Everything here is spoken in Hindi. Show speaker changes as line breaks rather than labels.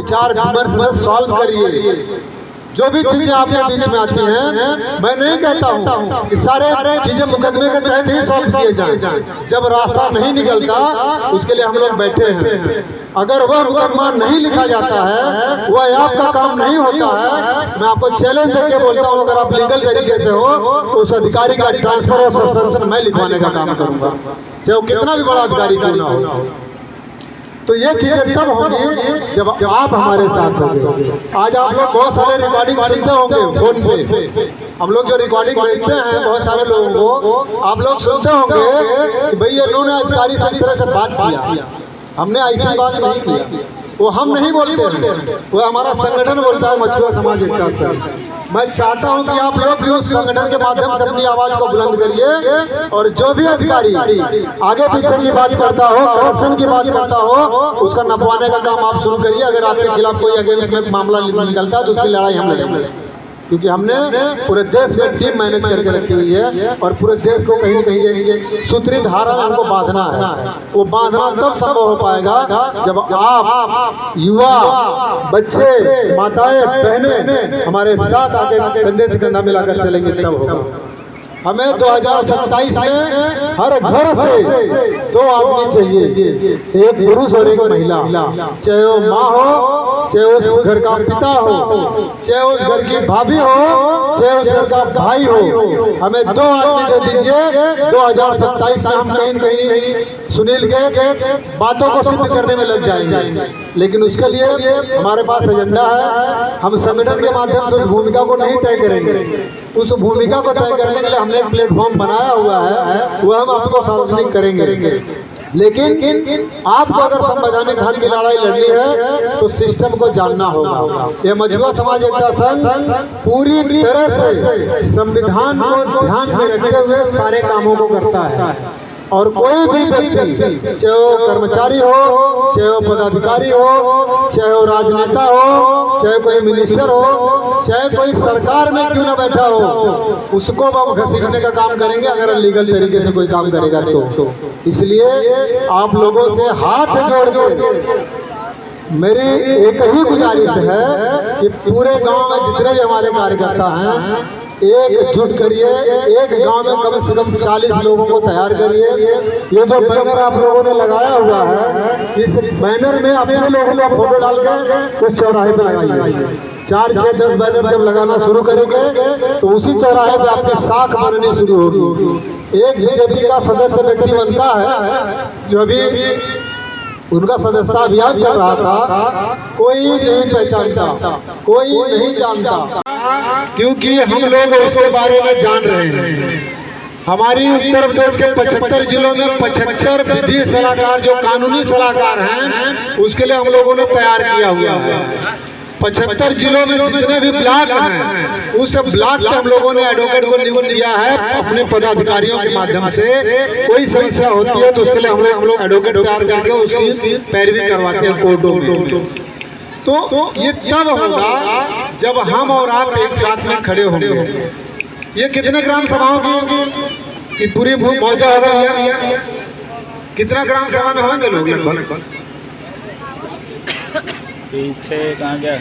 विचार विमर्श सॉल्व करिए। जो भी चीजें आपके बीच में आती हैं, मैं नहीं कहता हूँ कि सारे चीजें मुकदमे के तहत ही सॉल्व किए जाएं। जब रास्ता नहीं निकलता उसके लिए हम लोग बैठे हैं। अगर वह मुकदमा नहीं लिखा जाता है, वह आपका काम नहीं होता है, मैं आपको चैलेंज देके बोलता हूँ, अगर आप लीगल तरीके से हो तो उस अधिकारी का ट्रांसफर और सस्पेंशन मैं लिखवाने का काम करूंगा, चाहे वो कितना भी बड़ा अधिकारी क्यों ना हो। तो ये चीजें तब होंगी जब आप हमारे साथ होंगे। आज आप लोग बहुत सारे रिकॉर्डिंग सुनते होंगे फोन पे, हम लोग जो रिकॉर्डिंग भेजते हैं बहुत सारे लोगों को, आप लोग सुनते होंगे कि भैया इन्होंने अधिकारी से इस तरह से बात किया, हमने ऐसी बात नहीं किया। वो हम नहीं बोलते हैं, वो हमारा संगठन बोलता है, मछुआ समाज एकता संघ। मैं चाहता हूं कि आप लोग भी उस संगठन के माध्यम से अपनी आवाज को बुलंद करिए, और जो भी अधिकारी आगे पीछे की बात करता हो, करप्शन की बात करता हो, उसका नपवाने का काम आप शुरू करिए। अगर आपके खिलाफ कोई अगेंस्ट में मामला निकलता है तो उसकी लड़ाई हम लड़ेंगे, क्योंकि हमने पूरे देश में टीम मैनेज करके रखी हुई है, और पूरे देश को कहीं न कहीं सूत्री धारा में हमको बांधना है। वो बांधना तब संभव हो पाएगा जब आप युवा, बच्चे, माताएं, बहनें हमारे साथ आके कंधे से कंधा मिलाकर चलेंगे, तब होगा। हमें 2027 में हर घर से 2 आदमी चाहिए, एक पुरुष और एक महिला, चाहे वो माँ हो, चाहे उस घर का पिता हो, चाहे उस घर की भाभी हो, चाहे उस घर का भाई हो। हमें 2 आदमी दे दीजिए। 2027 में हम कहीं न कहीं सुनील के बातों को सिद्ध करने में लग जाएंगे, लेकिन उसके लिए हमारे पास एजेंडा है। हम संगठन के माध्यम से उस भूमिका को नहीं तय करेंगे, उस भूमिका को तय करने के लिए हमने एक प्लेटफॉर्म बनाया हुआ है, वह हम आपको सार्वजनिक करेंगे। लेकिन आपको अगर संवैधानिक हक की लड़ाई लड़नी है तो सिस्टम को जानना होगा। ये मछुआ समाज एकता संघ पूरी तरह से संविधान को ध्यान में रखते हुए सारे कामों को करता है, और कोई भी व्यक्ति, चाहे वो कर्मचारी हो, चाहे वो पदाधिकारी हो, चाहे वो राजनेता हो, चाहे कोई मिनिस्टर हो, चाहे कोई सरकार में क्यों ना बैठा हो, उसको हम घसीटने का काम करेंगे अगर लीगल तरीके से कोई काम करेगा तो। इसलिए आप लोगों से हाथ जोड़ के मेरी एक ही गुजारिश है कि पूरे गांव में जितने भी हमारे कार्यकर्ता हैं, एकजुट करिए। एक गांव में कम से कम 40 लोगों को तैयार करिए। ये जो बैनर आप लोगों ने लगाया हुआ है, इस बैनर में अपने लोगों का फोटो डाल के उस चौराहे पे लगाइए। 4, 6, 10 बैनर जब लगाना शुरू करेंगे तो उसी चौराहे पे आपकी साख बननी शुरू होगी। एक बीजेपी का सदस्य व्यक्ति बनता है जो अभी उनका सदस्यता अभियान चल रहा था, कोई नहीं पहचानता, कोई नहीं जानता, क्योंकि हम लोग उसके बारे में जान रहे हैं। हमारी उत्तर प्रदेश के 75 जिलों में 75 विधि सलाहकार जो कानूनी सलाहकार हैं, उसके लिए हम लोगों ने तैयार किया हुआ है। 75 जिलों में जितने भी ब्लॉक हैं, उस ब्लॉक पे हम लोगों ने एडवोकेट को नियुक्त किया है अपने पदाधिकारियों के माध्यम से। कोई समस्या होती है तो उसके लिए हम लोग एडवोकेट तैयार करके उसकी पैरवी करवाते हैं कोर्टों में। तो ये तब होगा जब हम और आप एक साथ में खड़े होंगे। ये कितने ग्राम सभाओं की पूरी मौजा होगा? कितना ग्राम सभा में होंगे लोग लगभग?
पीछे कहाँ गया?